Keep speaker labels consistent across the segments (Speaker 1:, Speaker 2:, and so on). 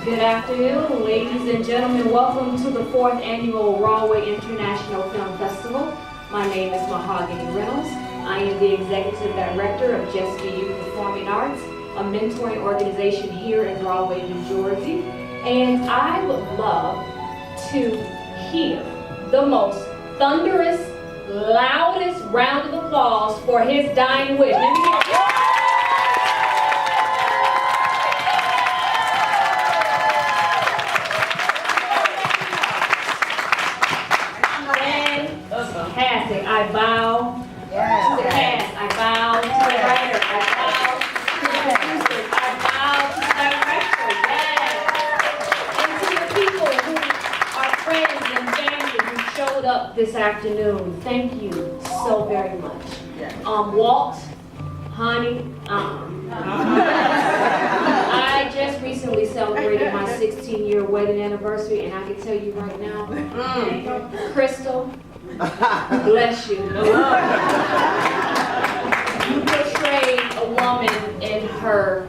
Speaker 1: Good afternoon, ladies and gentlemen. Welcome to the 4th annual Rahway International Film Festival. My name is Mahogany Reynolds. I am the Executive Director of Just For You Performing Arts, a mentoring organization here in Rahway, New Jersey. And I would love to hear the most thunderous, loudest round of applause for his dying wish. Let me hear it. Fantastic. I bow to the cast. I bow to the writer. I bow to the producers. I bow to the director. Yes. And to the people who are friends and family who showed up this afternoon. Thank you so very much. Walt, honey, I just recently celebrated my 16-year wedding anniversary, and I can tell you right now, Crystal, bless you. You portrayed a woman in her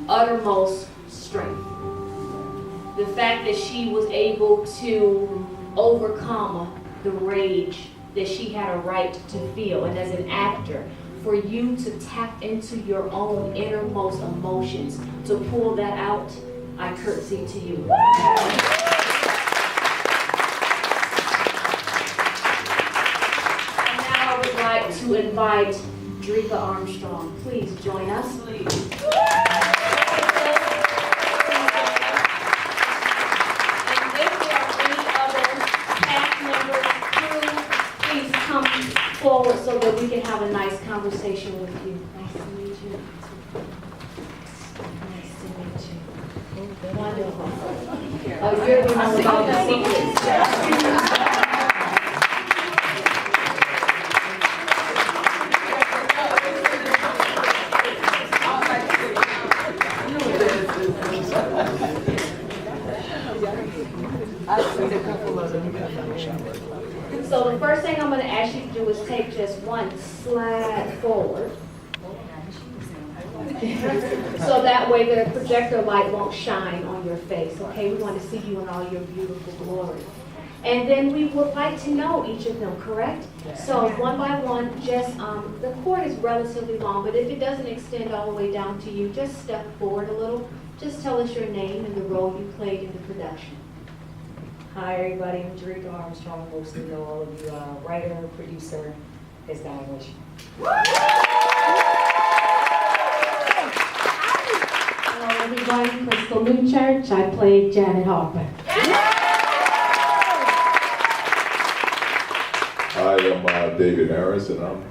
Speaker 1: uttermost strength. The fact that she was able to overcome the rage that she had a right to feel, and as an actor, for you to tap into your own innermost emotions, to pull that out, I curtsy to you. And now I would like to invite Drica Armstrong. Please join us. And if there are any other cast members, crew, please come forward so that we can have a nice conversation with you. Nice to meet you. Nice to meet you. Wonderful. Oh, you're the one with all the secrets. So the first thing I'm going to ask you to do is take just one slide forward. So that way the projector light won't shine on your face. Okay, we want to see you in all your beautiful glory. And then we would like to know each of them, correct? So one by one, just, the cord is relatively long, but if it doesn't extend all the way down to you, just step forward a little. Just tell us your name and the role you played in the production.
Speaker 2: Hi everybody, I'm Drica Armstrong. Mostly know all of you. Writer, producer, His Dying Wish.
Speaker 3: Hello everybody, Crystal NuChurch. I played Janet Harper.
Speaker 4: Hi, I'm David Harris, and I'm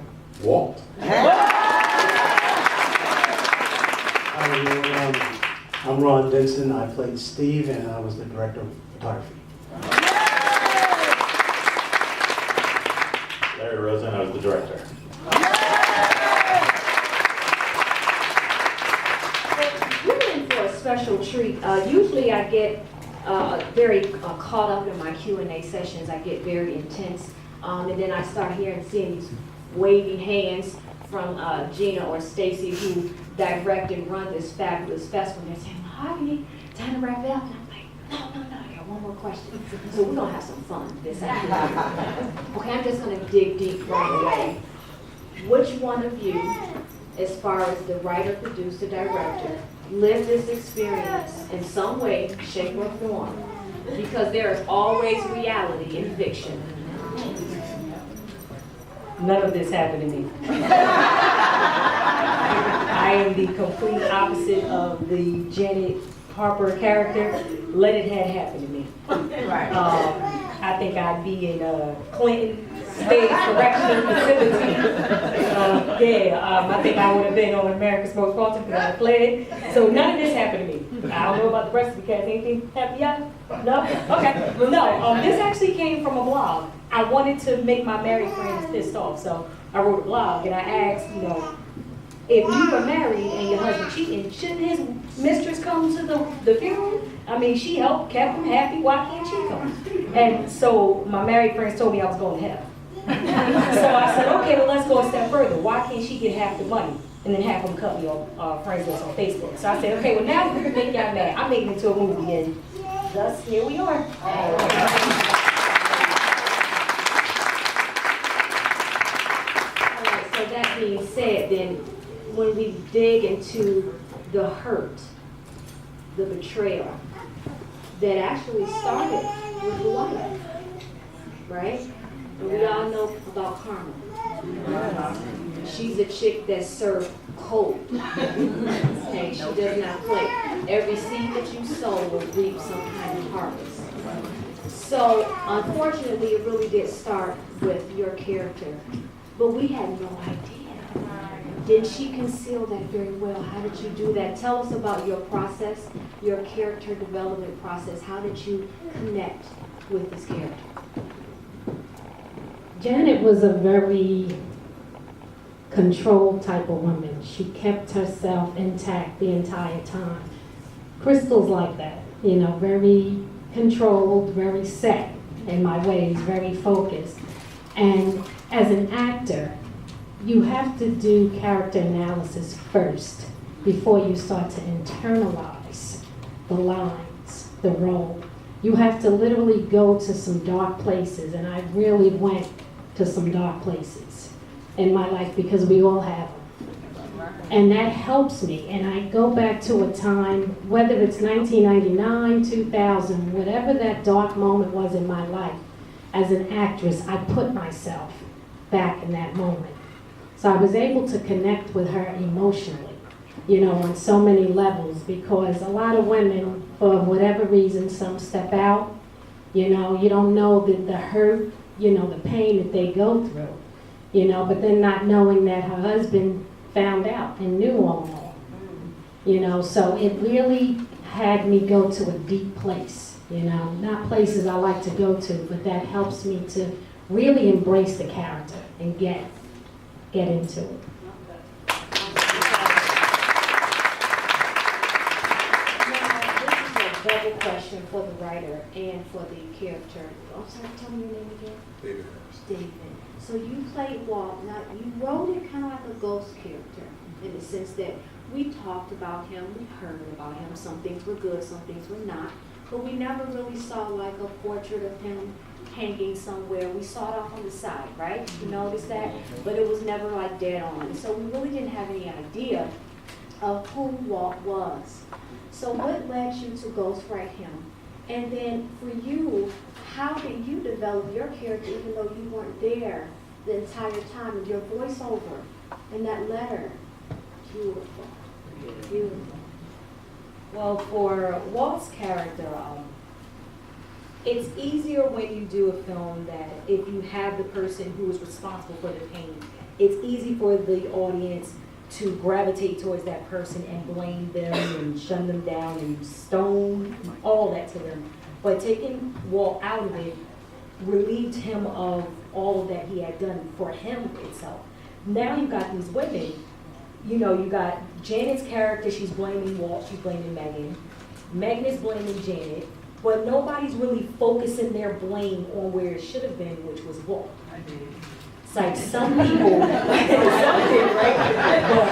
Speaker 4: Walt.
Speaker 5: Hi, everyone. I'm Ron Denson. I played Steve, and I was the director of photography.
Speaker 6: Larry Rosen, I was the director.
Speaker 1: You're in for a special treat. Usually I get very caught up in my Q&A sessions. I get very intense. And then I start hearing, seeing these waving hands from Gina or Stacy, who direct and run this fabulous festival. They're saying, Mahogany, time to wrap it up. And I'm like, no, I got one more question. So we're going to have some fun this afternoon. Okay, I'm just going to dig deep right away. Which one of you, as far as the writer, producer, director, lived this experience in some way, shape, or form? Because there is always reality in fiction.
Speaker 2: None of this happened to me. I am the complete opposite of the Janet Harper character. Let it had happened to me.
Speaker 1: Right.
Speaker 2: I think I'd be in Clinton State Correctional Facility. I think I would have been on America's Most Wanted because I fled. So none of this happened to me. I don't know about the rest of the cast. Anything happen y'all? No? Okay. Well, no. This actually came from a blog. I wanted to make my married friends pissed off, so I wrote a blog and I asked, if you were married and your husband cheating, shouldn't his mistress come to the funeral? I mean, she helped, kept him happy. Why can't she come? And so my married friends told me I was going to hell. So I said, okay, well, let's go a step further. Why can't she get half the money? and then half of them cut me off friends list on Facebook. So I said, okay, well now we can make y'all mad. I made it into a movie, and thus here we are.
Speaker 1: Alright, so that being said, then, when we dig into the hurt, the betrayal, that actually started with the wife, right? And we all know about karma. She's a chick that's served cold. Okay, she does not play. Every seed that you sow will reap some kind of harvest. So, unfortunately, it really did start with your character, but we had no idea. Did she conceal that very well? How did you do that? Tell us about your process, your character development process. How did you connect with this character?
Speaker 3: Janet was a very controlled type of woman. She kept herself intact the entire time. Crystal's like that, you know, very controlled, very set in my ways, very focused. And as an actor, you have to do character analysis first before you start to internalize the lines, the role. You have to literally go to some dark places, and I really went to some dark places in my life because we all have them. And that helps me, and I go back to a time, whether it's 1999, 2000, whatever that dark moment was in my life, as an actress, I put myself back in that moment. So I was able to connect with her emotionally, you know, on so many levels, because a lot of women, for whatever reason, some step out, you know, you don't know the hurt, you know, the pain that they go through, you know, but then not knowing that her husband found out and knew all along, you know, so it really had me go to a deep place, you know, not places I like to go to, but that helps me to really embrace the character and get into it.
Speaker 1: Now, this is a double question for the writer and for the character. I'm sorry, tell me your name again.
Speaker 4: David.
Speaker 1: David. So you played Walt. Now, you wrote it kind of like a ghost character in the sense that we talked about him, we heard about him. Some things were good, some things were not. But we never really saw like a portrait of him hanging somewhere. We saw it off on the side, right? You noticed that? But it was never like dead on. So we really didn't have any idea of who Walt was. So what led you to ghostwrite him? And then for you, how did you develop your character even though you weren't there the entire time? And your voiceover and that letter, beautiful, beautiful.
Speaker 2: Well, for Walt's character, it's easier when you do a film that if you have the person who is responsible for the pain, it's easy for the audience to gravitate towards that person and blame them and shun them down and stone all that to them. But taking Walt out of it relieved him of all of that he had done for him itself. Now you got these women, you know, you got Janet's character, she's blaming Walt, she's blaming Megan. Megan is blaming Janet, but nobody's really focusing their blame on where it should have been, which was Walt. It's like some people, some did, right? But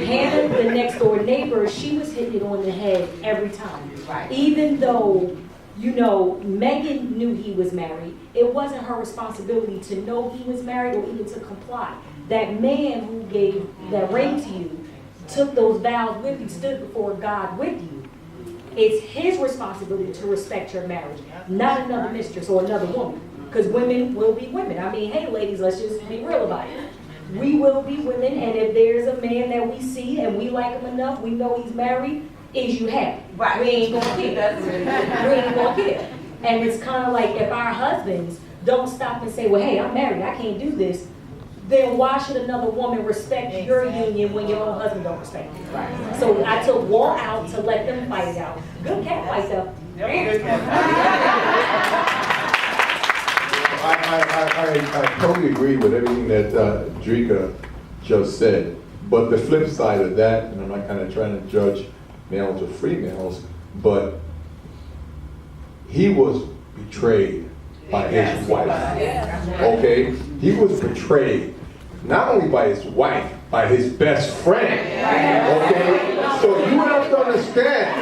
Speaker 2: Hannah, the next door neighbor, she was hitting it on the head every time.
Speaker 7: Right.
Speaker 2: Even though, you know, Megan knew he was married, it wasn't her responsibility to know he was married or even to comply. That man who gave that ring to you took those vows with you, stood before God with you. It's his responsibility to respect your marriage, not another mistress or another woman. Because women will be women. I mean, hey ladies, let's just be real about it. We will be women, and if there's a man that we see and we like him enough, we know he's married, is you happy?
Speaker 7: Right.
Speaker 2: We ain't gonna care. We ain't gonna care. And it's kind of like if our husbands don't stop and say, well, hey, I'm married, I can't do this, then why should another woman respect your union when your own husband don't respect you? Right. So I took Walt out to let them fight it out. Good cat fight though.
Speaker 4: I totally agree with everything that Drica just said. But the flip side of that, and I'm not kind of trying to judge males or females, but he was betrayed by his wife. Okay? He was betrayed not only by his wife, by his best friend. Okay? So you have to understand.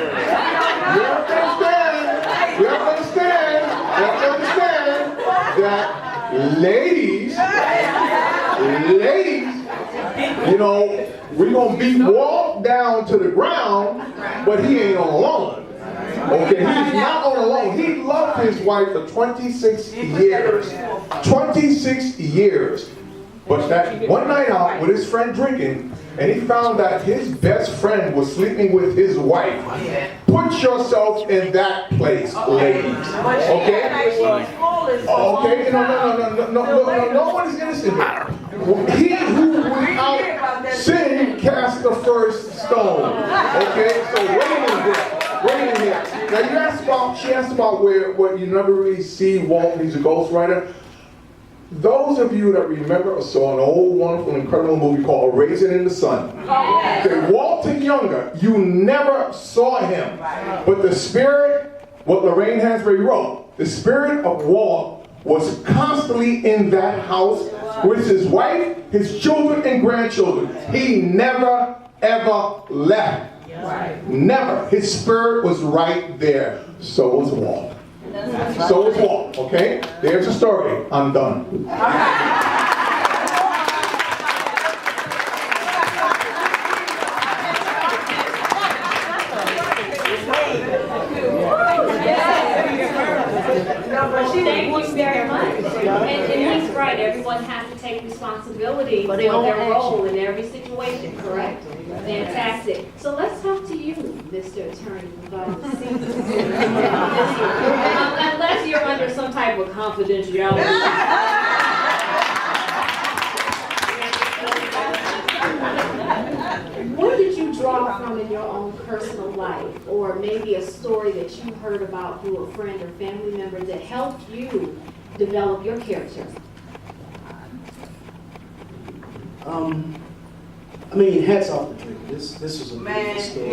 Speaker 4: You have to understand. You have to understand. You have to understand that ladies, you know, we're going to beat Walt down to the ground, but he ain't on alone. Okay, he's not on alone. He loved his wife for 26 years. 26 years. But that one night out with his friend drinking, and he found that his best friend was sleeping with his wife. Put yourself in that place, ladies. Okay? Okay? No one is innocent here. He who without sin cast the first stone. Okay? So wait in here. Now she asked about where you never really see Walt, he's a ghostwriter. Those of you that remember or saw an old, wonderful, incredible movie called A Raisin in the Sun. Okay, Walter Younger, you never saw him. But the spirit, what Lorraine Hansberry wrote, the spirit of Walt was constantly in that house with his wife, his children, and grandchildren. He never, ever left. Never. His spirit was right there. So was Walt. So was Walt, okay? There's a story. I'm done.
Speaker 1: Thank you very much. And he's right, everyone has to take responsibility for their role in every situation, correct? Fantastic. So let's talk to you, Mr. Attorney, about the scenes. Unless you're under some type of confidentiality. What did you draw from in your own personal life, or maybe a story that you heard about through a friend or family member that helped you develop your character?
Speaker 5: I mean, hats off to Drica. This is a beautiful story.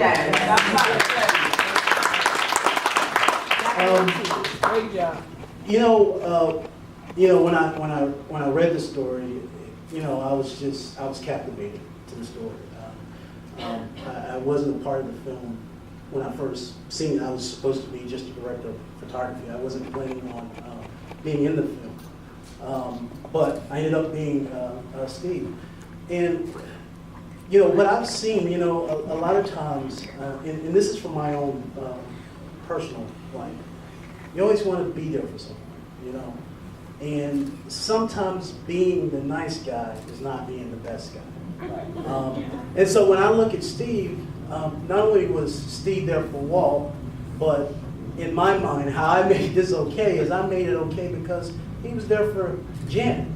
Speaker 7: Great job.
Speaker 5: When I read the story, I was captivated to the story. I wasn't a part of the film when I first seen it. I was supposed to be just a director of photography. I wasn't planning on being in the film, but I ended up being Steve. And what I've seen, a lot of times, and this is from my own personal life, you always want to be there for someone, and sometimes being the nice guy is not being the best guy. And so when I look at Steve, not only was Steve there for Walt, but in my mind, how I made this okay is I made it okay because he was there for Janet.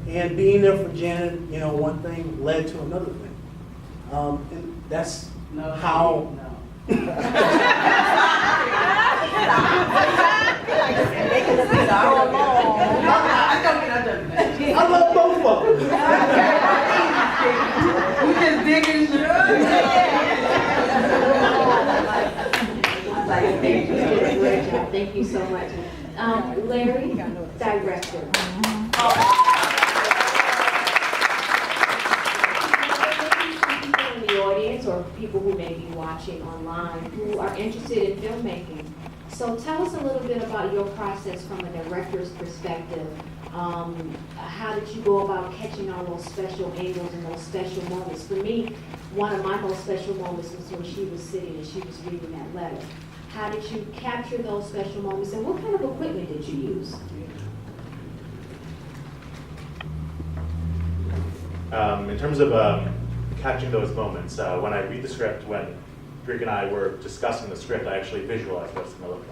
Speaker 5: And being there for Janet, one thing led to another thing. And that's how... I love both of them.
Speaker 7: We just digging through.
Speaker 1: Thank you so much. Larry, director. Audience or people who may be watching online who are interested in filmmaking. So tell us a little bit about your process from a director's perspective. How did you go about catching all those special angles and those special moments? For me, one of my most special moments was when she was sitting and she was reading that letter. How did you capture those special moments and what kind of equipment did you use?
Speaker 6: In terms of catching those moments, when I read the script, when Drica and I were discussing the script, I actually visualized what it's going to look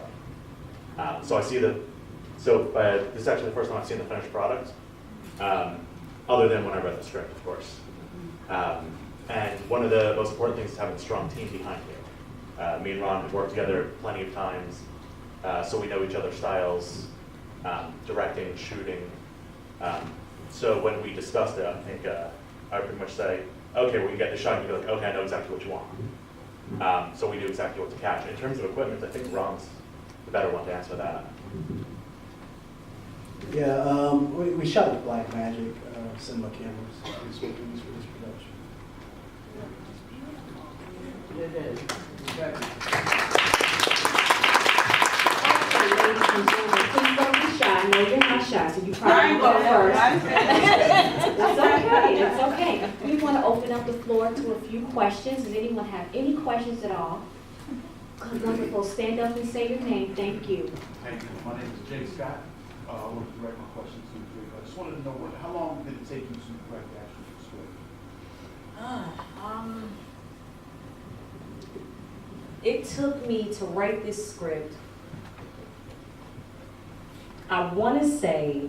Speaker 6: like. So I see this is actually the first time I've seen the finished product, other than when I read the script, of course. And one of the most important things is having a strong team behind you. Me and Ron have worked together plenty of times, so we know each other's styles, directing, shooting. So when we discussed it, I think I would pretty much say, okay, we can get the shot, and you'd be like, okay, I know exactly what you want. So we knew exactly what to catch. In terms of equipment, I think Ron's the better one to answer that.
Speaker 5: Yeah, we shot with Black Magic cinema cameras. Is what we used for this production.
Speaker 1: Okay, ladies and gentlemen, please don't be shy. No, you're not shy, so you
Speaker 7: I
Speaker 1: probably
Speaker 7: ain't
Speaker 1: go
Speaker 7: gonna
Speaker 1: first.
Speaker 7: first.
Speaker 1: It's okay, it's okay. We want to open up the floor to a few questions. Does anyone have any questions at all? Wonderful. Stand up and say your name. Thank you.
Speaker 8: Thank you. My name is Jay Scott. I want to direct my questions to Drica. I just wanted to know how long did it take you to direct the actual script?
Speaker 2: It took me to write this script, I want to say,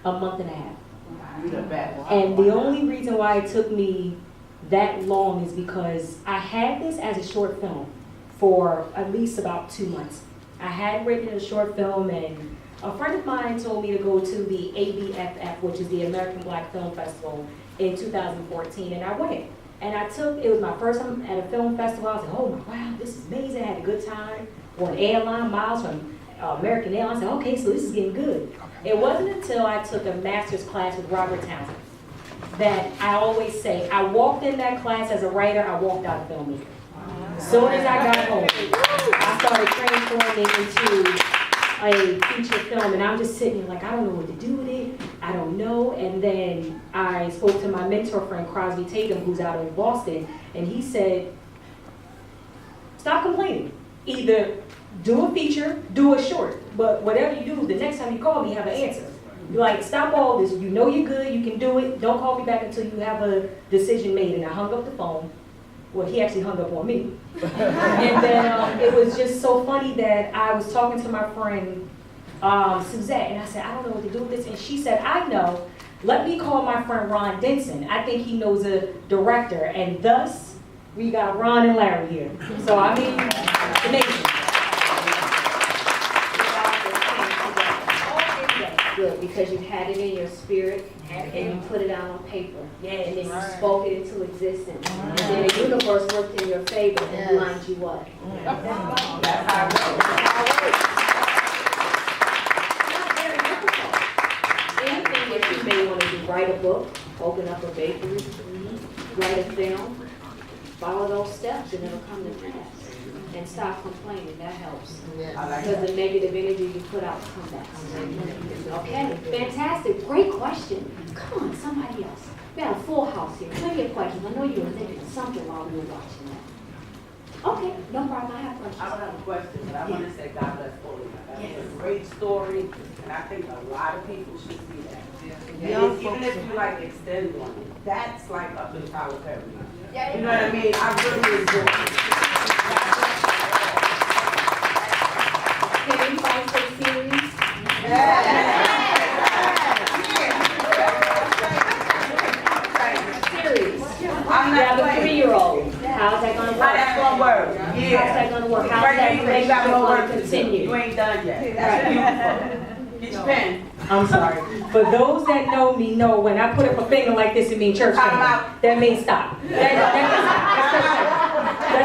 Speaker 2: a month and a half.
Speaker 7: You the best.
Speaker 2: And the only reason why it took me that long is because I had this as a short film for at least about 2 months. I had written a short film, and a friend of mine told me to go to the ABFF, which is the American Black Film Festival, in 2014, and I went. And it was my first time at a film festival. I was like, oh my, wow, this is amazing. I had a good time. On airline miles from American Airlines. I said, okay, so this is getting good. It wasn't until I took a master's class with Robert Townsend that I always say, I walked in that class as a writer, I walked out a filmmaker. As soon as I got home, I started transforming into a feature film, and I'm just sitting there like, I don't know what to do with it, I don't know. And then I spoke to my mentor friend, Crosby Tatum, who's out in Boston, and he said, stop complaining. Either do a feature, do a short, but whatever you do, the next time you call me, have an answer. You're like, stop all this, you know you're good, you can do it, don't call me back until you have a decision made. And I hung up the phone. Well, he actually hung up on me. And then it was just so funny that I was talking to my friend, Suzette, and I said, I don't know what to do with this. And she said, I know, let me call my friend Ron Denson. I think he knows a director. And thus, we got Ron and Larry here. So, I mean, it's amazing.
Speaker 1: Good, because you had it in your spirit and you put it out on paper.
Speaker 2: Yeah,
Speaker 1: And then you spoke it into existence. And then the universe worked in your favor and lined you up.
Speaker 7: That's how it goes.
Speaker 1: Not very difficult. Anything that you may want to do, write a book, open up a bakery, write a film, follow those steps and it'll come to pass. And stop complaining, that helps.
Speaker 7: I like
Speaker 1: Because
Speaker 7: that.
Speaker 1: the negative energy you put out will come back. Okay, fantastic, great question. Come on, somebody else. We got a full house here, plenty of questions. I know you were thinking of something while we were watching that. Okay, no problem, I have questions.
Speaker 7: I don't have a question, but I want to say God bless Foley. That's a great story, and I think a lot of people should see that. And even if you like extend one, that's like up to the Tyler Perry. You know what I mean? I really enjoy it.
Speaker 1: Can anybody say serious? Serious.
Speaker 7: I'm
Speaker 1: You have
Speaker 7: not
Speaker 1: a
Speaker 7: playing.
Speaker 1: 3-year-old. How's that gonna work?
Speaker 7: How that's gonna work?
Speaker 1: How's
Speaker 7: Yeah.
Speaker 1: that gonna work? How's
Speaker 7: Right
Speaker 1: that
Speaker 7: now, you got more
Speaker 1: relationship
Speaker 7: work
Speaker 1: gonna
Speaker 7: to do.
Speaker 1: continue?
Speaker 7: You ain't done yet. That's beautiful. Get your pen.
Speaker 2: I'm sorry. For those that know me, know when I put up a finger like this, it means church
Speaker 7: Time
Speaker 2: finger.
Speaker 7: out.
Speaker 2: That means stop. That's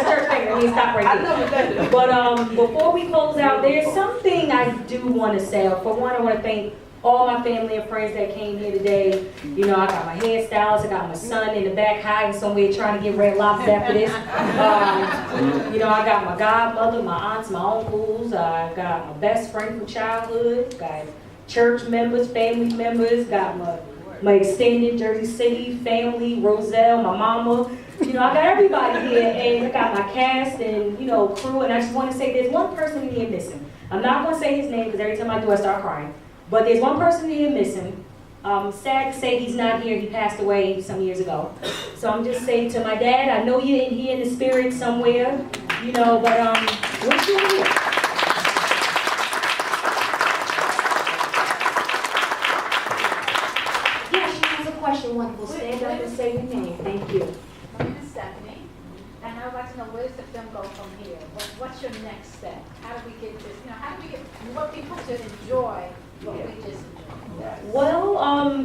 Speaker 2: church finger. That means stop
Speaker 7: I
Speaker 2: right
Speaker 7: know
Speaker 2: there.
Speaker 7: that.
Speaker 2: But before we close out, there's something I do want to say. For one, I want to thank all my family and friends that came here today. You know, I got my hairstyles, I got my son in the back hiding somewhere trying to get Red Lobster after this. You know, I got my godmother, my aunts, my uncles, I got my best friend from childhood, got church members, family members, got my extended Jersey City family, Roselle, my mama. You know, I got everybody here, and I got my cast and, you know, crew, and I just want to say there's one person in here missing. I'm not going to say his name because every time I do, I start crying. But there's one person here missing. Sad to say he's not here. He passed away some years ago. So I'm just saying to my dad, I know you're in here in the spirit somewhere, you know, but wish you were here.
Speaker 1: Yeah, she has a question. Wonderful. Stand up and say your name. Thank you.
Speaker 9: My name is Stephanie, and I would like to know where does the film go from here? What's your next step? How do we get this? You know, how do we get what people to enjoy what we just enjoyed?
Speaker 2: Well,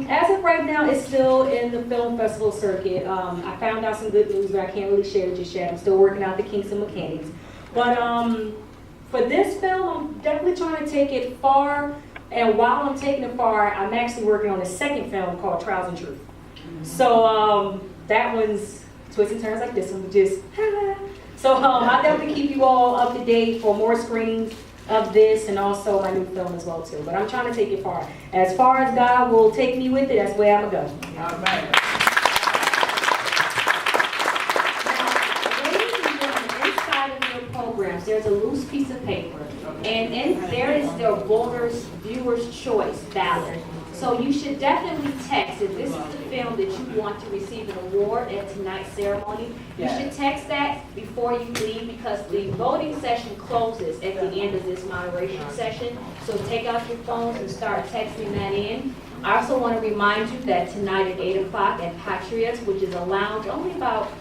Speaker 2: as of right now, it's still in the film festival circuit. I found out some good news, but I can't really share it just yet. I'm still working out the kinks and mechanics. But For this film, I'm definitely trying to take it far. And while I'm taking it far, I'm actually working on a second film called Trials and Truth. So that one's twists and turns like this one, just so I'll definitely keep you all up to date for more screenings of this and also my new film as well too. But I'm trying to take it far. As far as God will take me with it, that's where I'm gonna go.
Speaker 7: All right.
Speaker 1: Ladies and gentlemen, inside of your programs, there's a loose piece of paper, and there is their viewer's choice ballot. So you should definitely text, if this is the film that you want to receive an award at tonight's ceremony, you should text that before you leave, because the voting session closes at the end of this moderation session. So take out your phones and start texting that in. I also want to remind you that tonight at 8 o'clock at Patriots, which is a lounge only about,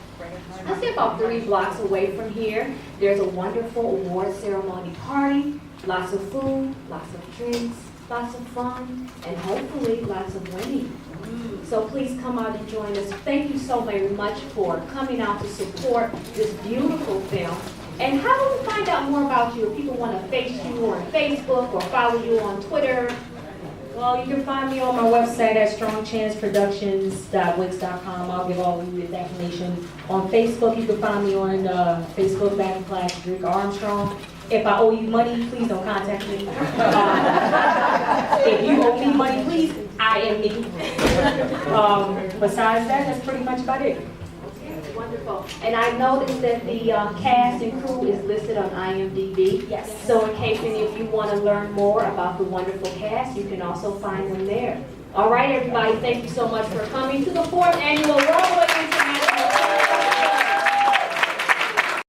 Speaker 1: I'd say about 3 blocks away from here, there's a wonderful award ceremony party, lots of food, lots of drinks, lots of fun, and hopefully lots of winning. So please come out and join us. Thank you so very much for coming out to support this beautiful film. And how do we find out more about you? If people want to face you on Facebook or follow you on Twitter?
Speaker 2: Well, you can find me on my website at strongchanceproductions.wix.com. I'll give all of you the information. On Facebook, you can find me on Facebook.com/Drica Armstrong. If I owe you money, please don't contact me. If you owe me money, please, I am me. Besides that, that's pretty much about it.
Speaker 1: Okay, wonderful. And I noticed that the cast and crew is listed on IMDb.
Speaker 2: Yes.
Speaker 1: So in case any of you want to learn more about the wonderful cast, you can also find them there. All right, everybody, thank you so much for coming to the 4th annual Rahway International